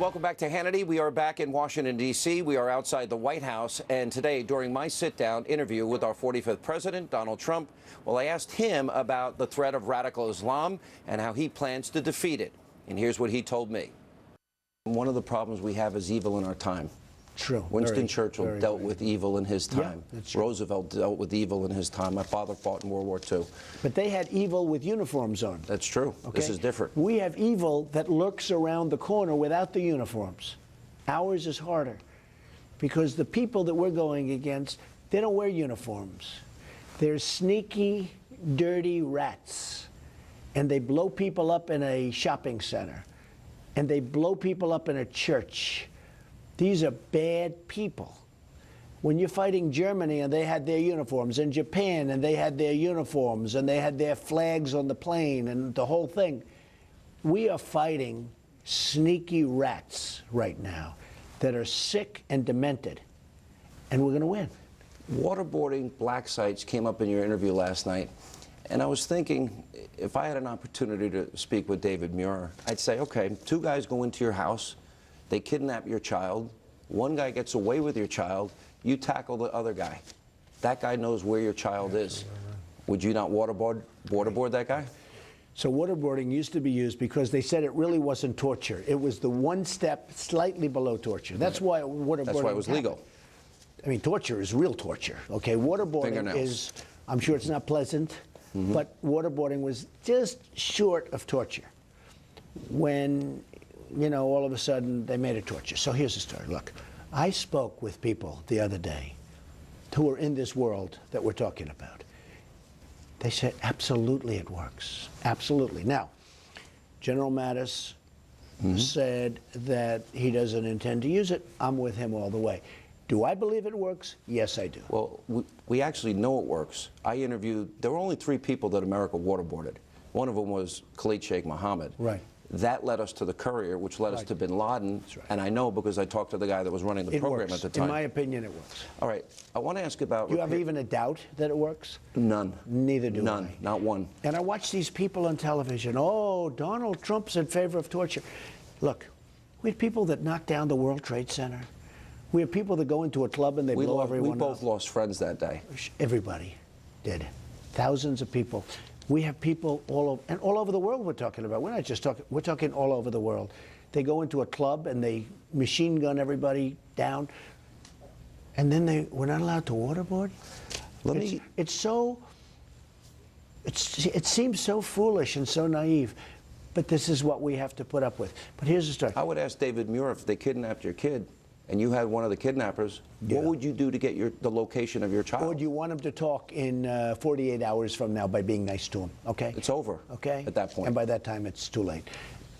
Welcome back to Hannity. We are back in Washington, D.C. We are outside the White House. And today, during my sit-down interview with our 45th president, Donald Trump, well, I asked him about the threat of radical Islam and how he plans to defeat it. And here's what he told me. One of the problems we have is evil in our time. True. Winston Churchill dealt with evil in his time. Yeah, Roosevelt dealt with evil in his time. My father fought in World War II. But they had evil with uniforms on. That's true. Okay? This is different. We have evil that lurks around the corner without the uniforms. Ours is harder because the people that we're going against, they don't wear uniforms. They're sneaky, dirty rats. And they blow people up in a shopping center. And they blow people up in a church. These are bad people. When you're fighting Germany and they had their uniforms, and Japan and they had their uniforms, and they had their flags on the plane and the whole thing, we are fighting sneaky rats right now that are sick and demented, and we're going to win. Waterboarding black sites came up in your interview last night, and I was thinking, if I had an opportunity to speak with David Muir, I'd say, okay, two guys go into your house, they kidnap your child, one guy gets away with your child, you tackle the other guy. That guy knows where your child is. Would you not waterboard that guy? So waterboarding used to be used because they said it really wasn't torture. It was the one step slightly below torture. That's why waterboarding. That's why it was legal. I mean, torture is real torture. Okay, waterboarding is, I'm sure it's not pleasant, but waterboarding was just short of torture. When, you know, all of a sudden they made it torture. So here's the story. Look, I spoke with people the other day who are in this world that we're talking about. They said, absolutely it works. Absolutely. Now, General Mattis said that he doesn't intend to use it. I'm with him all the way. Do I believe it works? Yes, I do. Well, we actually know it works. I interviewed, there were only 3 people that America waterboarded. One of them was Khalid Sheikh Mohammed. Right. That led us to the Courier, which led us to bin Laden. That's right. And I know because I talked to the guy that was running the program at the time. In my opinion, it works. All right. I want to ask about... Do you have even a doubt that it works? None. Neither do I. None. Not one. And I watch these people on television. Oh, Donald Trump's in favor of torture. Look, we had people that knocked down the World Trade Center. We have people that go into a club and they blow everyone up. We both lost friends that day. Everybody did. Thousands of people. We have people all over the world we're talking about. We're not just talking, we're talking all over the world. They go into a club and they machine gun everybody down, and then we're not allowed to waterboard? It seems so foolish and so naive, but this is what we have to put up with. But here's the story. I would ask David Muir, if they kidnapped your kid, and you had one of the kidnappers, what would you do to get the location of your child? Or do you want him to talk in 48 hours from now by being nice to him? Okay? It's over. Okay? At that point. And by that time, it's too late.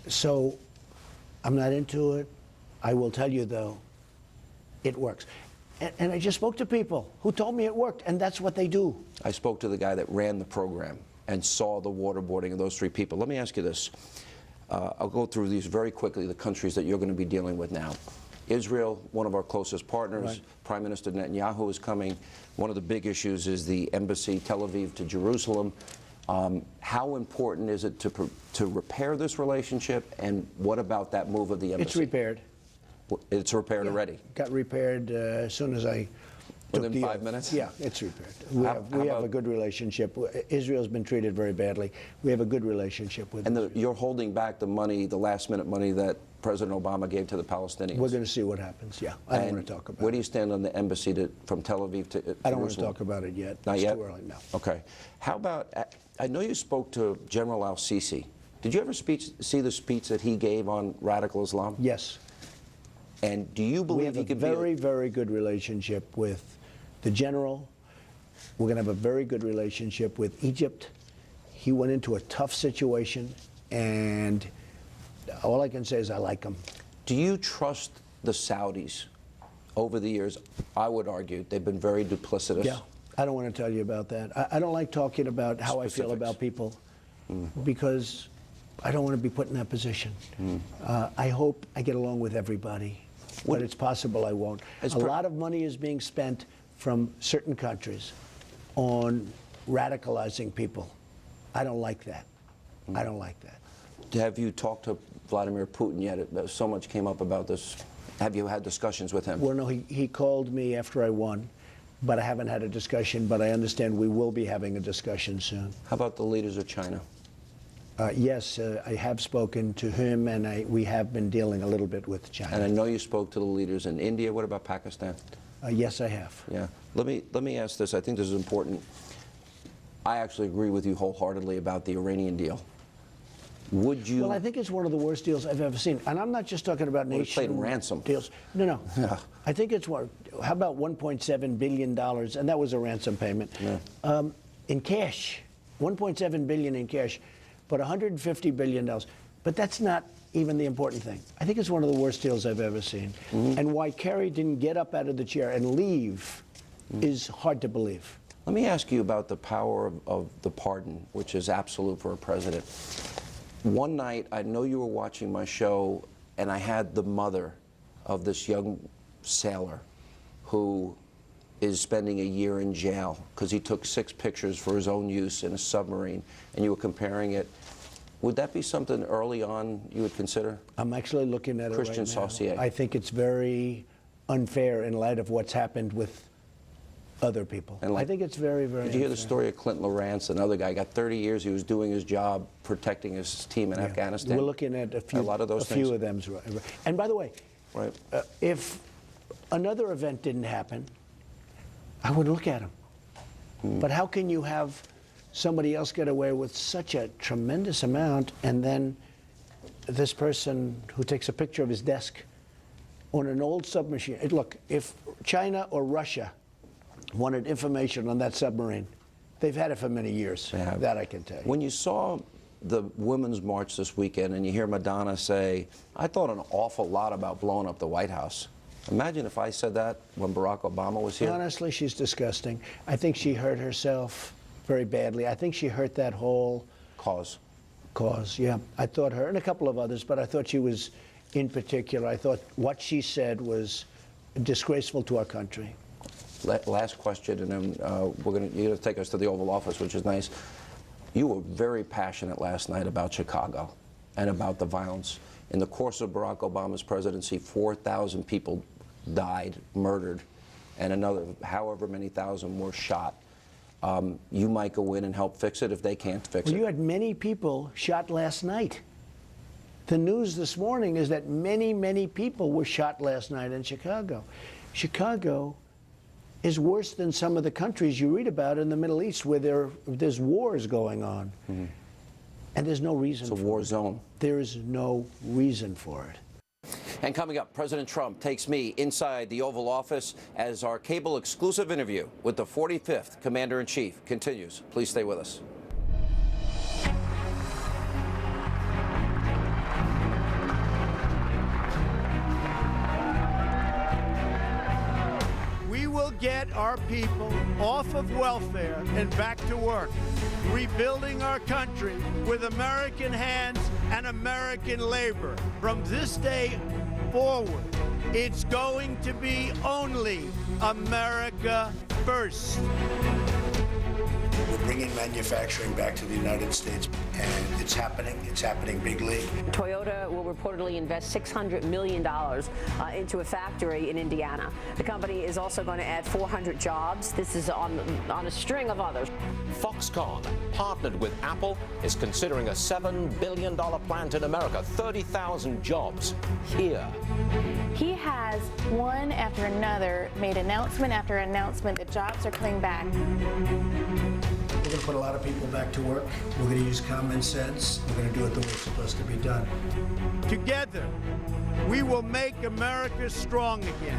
So I'm not into it. I will tell you, though, it works. And I just spoke to people who told me it worked, and that's what they do. I spoke to the guy that ran the program and saw the waterboarding of those 3 people. Let me ask you this. I'll go through these very quickly, the countries that you're going to be dealing with now. Israel, one of our closest partners. Right. Prime Minister Netanyahu is coming. One of the big issues is the embassy, Tel Aviv to Jerusalem. How important is it to repair this relationship, and what about that move of the embassy? It's repaired. It's repaired already? Got repaired as soon as I Within 5 minutes? Yeah, it's repaired. We have a good relationship. Israel's been treated very badly. We have a good relationship with them. And you're holding back the money, the last-minute money that President Obama gave to the Palestinians? We're going to see what happens, yeah. I don't want to talk about it. Where do you stand on the embassy from Tel Aviv to Jerusalem? I don't want to talk about it yet. Not yet? It's too early, no. Okay. How about, I know you spoke to General al-Sisi. Did you ever see the speech that he gave on radical Islam? Yes. And do you believe he could be... We have a very, very good relationship with the general. We're going to have a very good relationship with Egypt. He went into a tough situation, and all I can say is I like him. Do you trust the Saudis? Over the years, I would argue, they've been very duplicitous. Yeah, I don't want to tell you about that. I don't like talking about how I feel about people because I don't want to be put in that position. I hope I get along with everybody, but it's possible I won't. A lot of money is being spent from certain countries on radicalizing people. I don't like that. I don't like that. Have you talked to Vladimir Putin yet? So much came up about this. Have you had discussions with him? Well, no, he called me after I won, but I haven't had a discussion, but I understand we will be having a discussion soon. How about the leaders of China? Yes, I have spoken to him, and we have been dealing a little bit with China. And I know you spoke to the leaders in India. What about Pakistan? Yes, I have. Yeah. Let me ask this. I think this is important. I actually agree with you wholeheartedly about the Iranian deal. Would you? Well, I think it's one of the worst deals I've ever seen, and I'm not just talking about nation played ransom deals. No. Yeah. I think it's what? How about 1.7 billion dollars, and that was a ransom payment, in cash, 1.7 billion in cash, but 150 billion dollars. But that's not even the important thing. I think it's one of the worst deals I've ever seen, and why Kerry didn't get up out of the chair and leave is hard to believe. Let me ask you about the power of the pardon, which is absolute for a president. One night, I know you were watching my show, and I had the mother of this young sailor who is spending a year in jail because he took 6 pictures for his own use in a submarine, and you were comparing it. Would that be something early on you would consider? I'm actually looking at it Christian right now. Saucier. I think it's very unfair in light of what's happened with other people. And I think it's very, very Did you hear the unfair. story of Clint Lawrence, another guy? Got 30 years. He was doing his job, protecting his team in Afghanistan. We're looking at a lot of those few things. of them. And by the way, Right. if another event didn't happen, I would look at him. But how can you have somebody else get away with such a tremendous amount, and then this person who takes a picture of his desk on an old submachine? Look, if China or Russia wanted information on that submarine, they've had it for many years. They have. That I can tell you. When you saw the Women's March this weekend and you hear Madonna say, I thought an awful lot about blowing up the White House. Imagine if I said that when Barack Obama was here. Honestly, she's disgusting. I think she hurt herself very badly. I think she hurt that whole Cause. yeah. I thought her, and a couple of others, but I thought she was, in particular, I thought what she said was disgraceful to our country. Last question, and then you're going to take us to the Oval Office, which is nice. You were very passionate last night about Chicago and about the violence. In the course of Barack Obama's presidency, 4,000 people died, murdered, and another however many thousand were shot. You might go in and help fix it if they can't fix Well, it. you had many people shot last night. The news this morning is that many, many people were shot last night in Chicago. Chicago is worse than some of the countries you read about in the Middle East where there's wars going on. And there's no reason It's a for war it. zone. There is no reason for it. And coming up, President Trump takes me inside the Oval Office as our cable exclusive interview with the 45th Commander-in-Chief continues. Please stay with us. We will get our people off of welfare and back to work, rebuilding our country with American hands and American labor. From this day forward, it's going to be only America first. We're bringing manufacturing back to the United States, and it's happening big league. Toyota will reportedly invest $600 million into a factory in Indiana. The company is also going to add 400 jobs. This is on a string of others. Foxconn, partnered with Apple, is considering a $7 billion plant in America, 30,000 jobs here. He has, one after another, made announcement after announcement that jobs are coming back. We're going to put a lot of people back to work. We're going to use common sense. We're going to do it the way it's supposed to be done. Together, we will make America strong again.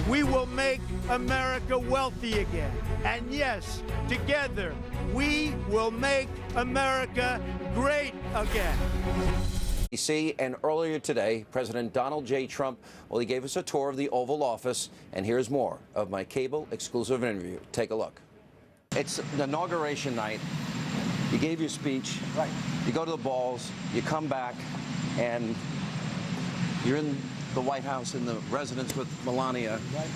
We will make America wealthy again. And yes, together, we will make America great again. And earlier today, President Donald J. Trump, well, he gave us a tour of the Oval Office, and here's more of my cable exclusive interview. Take a look. It's inauguration night. You gave your speech. Right. You go to the balls. You come back, and you're in the White House in the residence with Melania. Right.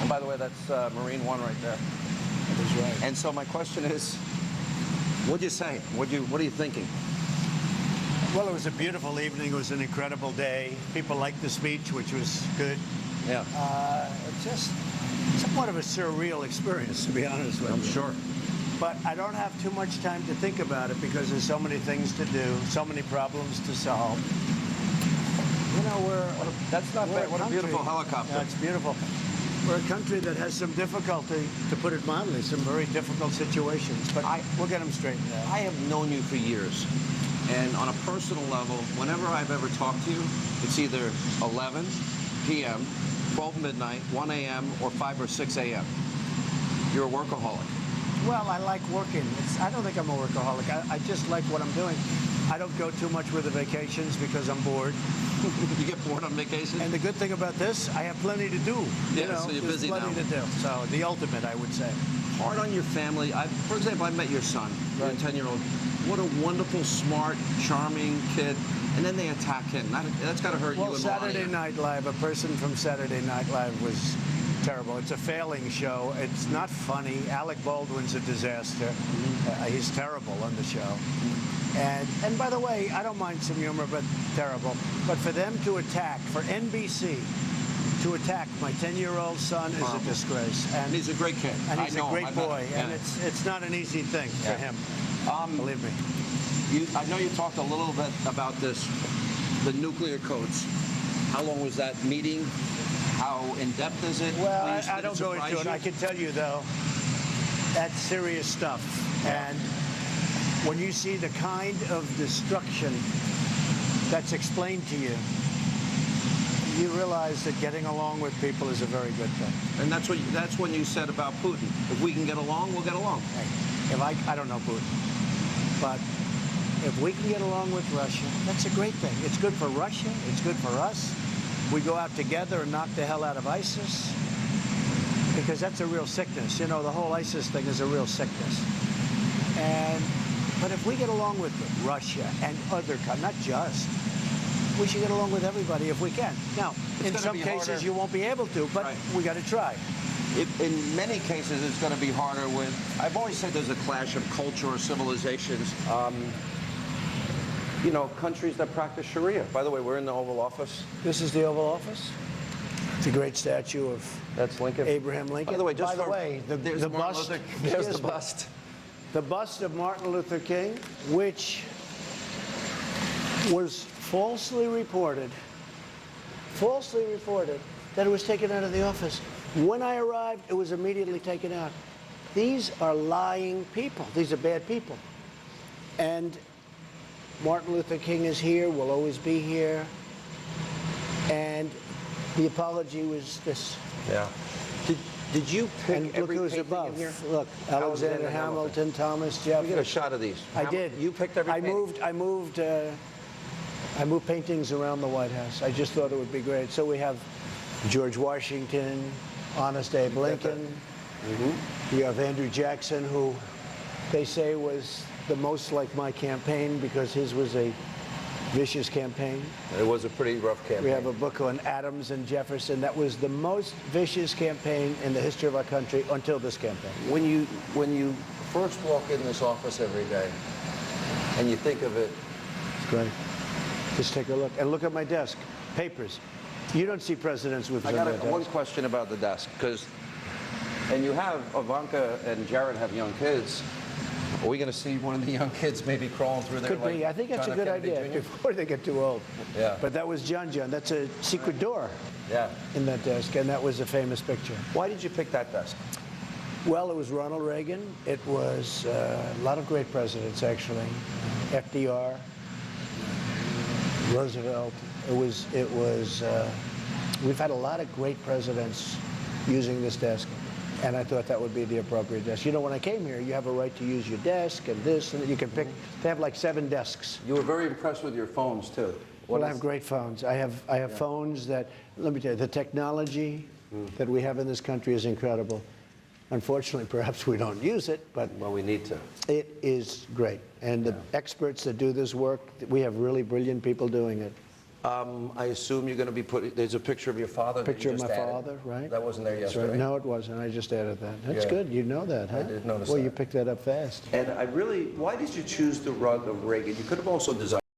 And by the way, that's Marine One right there. That is right. And so my question is, what'd you say? What are you thinking? Well, it was a beautiful evening. It was an incredible day. People liked the speech, which was good. Yeah. It's just somewhat of a surreal experience, to be honest with you. I'm sure. But I don't have too much time to think about it because there's so many things to do, so many problems to solve. You know, That's not bad. What a beautiful helicopter. Yeah, it's beautiful. We're a country that has some difficulty, to put it mildly, some very difficult situations. But we'll get them straightened out. I have known you for years, and on a personal level, whenever I've ever talked to you, it's either 11 p.m., 12 midnight, 1 a.m., or 5 or 6 a.m. You're a workaholic. Well, I like working. I don't think I'm a workaholic. I just like what I'm doing. I don't go too much with the vacations because I'm bored. You get bored on vacation? And the good thing about this, I have plenty to do. Yeah, so you're busy now. There's plenty to do. So the ultimate, I would say. Hard on your family. For example, I met your son, your 10-year-old. What a wonderful, smart, charming kid. And then they attack him. That's got to hurt you and Well, Melania. Saturday Night Live, a person from Saturday Night Live was terrible. It's a failing show. It's not funny. Alec Baldwin's a disaster. He's terrible on the show. And by the way, I don't mind some humor, but terrible. But for them to attack, for NBC to attack my 10-year-old son is a disgrace. And he's a great kid. And he's a great him. boy. And it's not an easy thing for him. Believe me. I know you talked a little bit about this, the nuclear codes. How long was that meeting? How in-depth is it? Well, Please, I don't go into it. you? I can tell you, though, that's serious stuff. And when you see the kind of destruction that's explained to you, you realize that getting along with people is a very good thing. And that's when you said about Putin. If we can get along, we'll get along. If I don't know Putin, but if we can get along with Russia, that's a great thing. It's good for Russia. It's good for us. We go out together and knock the hell out of ISIS, because that's a real sickness. You know, the whole ISIS thing is a real sickness. But if we get along with Russia and other countries, not just, we should get along with everybody if we can. Now, in some cases you won't be able to, but we got to try. In many cases, it's going to be harder with. I've always said there's a clash of culture or civilizations. You know, countries that practice Sharia. By the way, we're in the Oval Office. This is the Oval Office. It's a great statue of That's Lincoln. Abraham Lincoln. By the way, the bust. There's the bust. The bust of Martin Luther King, which was falsely reported that it was taken out of the office. When I arrived, it was immediately taken out. These are lying people. These are bad people. And Martin Luther King is here, will always be here. And the apology was this. Yeah. Did you pick And look every who's painting above. in here? Look, Alexander Hamilton, Thomas Jefferson. We get a shot of these. I did. You picked every painting? I moved paintings around the White House. I just thought it would be great. So we have George Washington, Honest Abe Lincoln. You have Andrew Jackson, who they say was the most like my campaign because his was a vicious campaign. It was a pretty rough campaign. We have a book on Adams and Jefferson. That was the most vicious campaign in the history of our country until this campaign. When you first walk in this office every day and you think of it, It's great. Just take a look. And look at my desk. Papers. You don't see presidents with I them got on their one desk. question about the desk, and you have Ivanka and Jared have young kids. Are we going to see one of the young kids maybe crawling through there? Could be. I think that's John a good F. Kennedy idea Jr.? before they get too old. Yeah. But that was John. That's a secret door Yeah. in that desk, and that was a famous picture. Why did you pick that desk? Well, it was Ronald Reagan. It was a lot of great presidents, actually. FDR, Roosevelt. We've had a lot of great presidents using this desk, and I thought that would be the appropriate desk. You know, when I came here, you have a right to use your desk and this, and you can pick. They have like 7 desks. You were very impressed with your phones too. Well, I have great phones. I have phones that, let me tell you, the technology that we have in this country is incredible. Unfortunately, perhaps we don't use it, but Well, we need to. it is great. And the experts that do this work, we have really brilliant people doing it. I assume you're going to be putting. There's a picture of your father. that Picture you of just my added. father, right? That wasn't there That's right. yesterday. No, it wasn't. I just added that. That's Yeah. good. You know that, huh? did notice Well, that. you picked that up fast. And why did you choose the rug of Reagan? You could have also designed